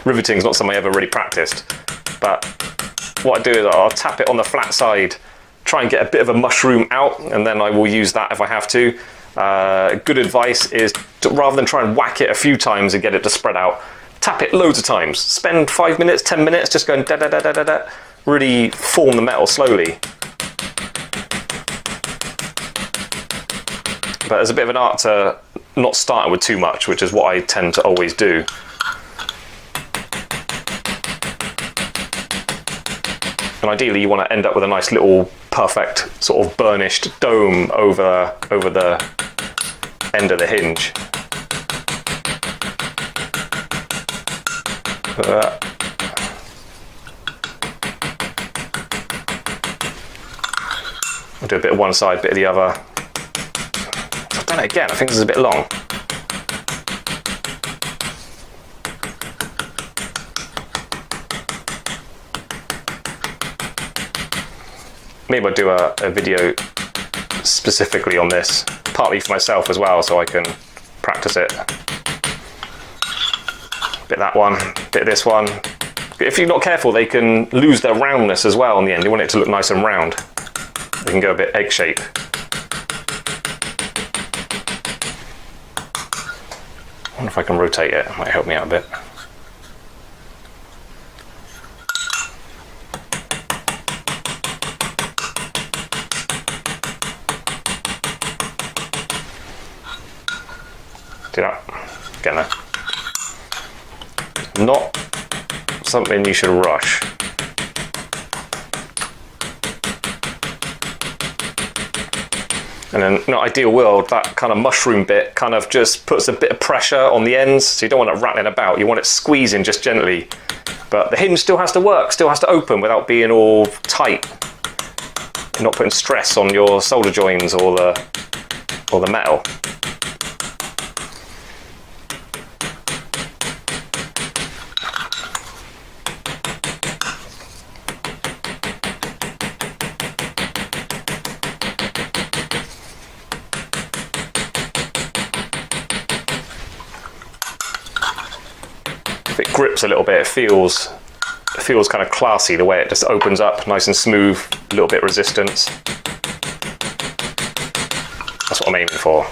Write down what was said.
riveting is not something I ever really practiced. But what I do is I'll tap it on the flat side, try and get a bit of a mushroom out, and then I will use that if I have to. Good advice is to, rather than try and whack it a few times and get it to spread out, tap it loads of times. Spend 5 minutes, 10 minutes just going da da da da da da. Really form the metal slowly. But there's a bit of an art to not starting with too much, which is what I tend to always do. And ideally you want to end up with a nice little perfect sort of burnished dome over the end of the hinge. I'll do a bit of one side, bit of the other. I've done it again, I think this is a bit long. Maybe I'll do a video specifically on this, partly for myself as well, so I can practice it. Bit of that one, bit of this one. If you're not careful, they can lose their roundness as well in the end. You want it to look nice and round. They can go a bit egg shape. I wonder if I can rotate it, it might help me out a bit. Do that, getting there. Not something you should rush. And then in an ideal world, that kind of mushroom bit kind of just puts a bit of pressure on the ends, so you don't want it rattling about, you want it squeezing just gently. But the hinge still has to work, still has to open without being all tight. You're not putting stress on your solder joins or the metal. If it grips a little bit, it feels kind of classy the way it just opens up, nice and smooth, a little bit of resistance. That's what I'm aiming for.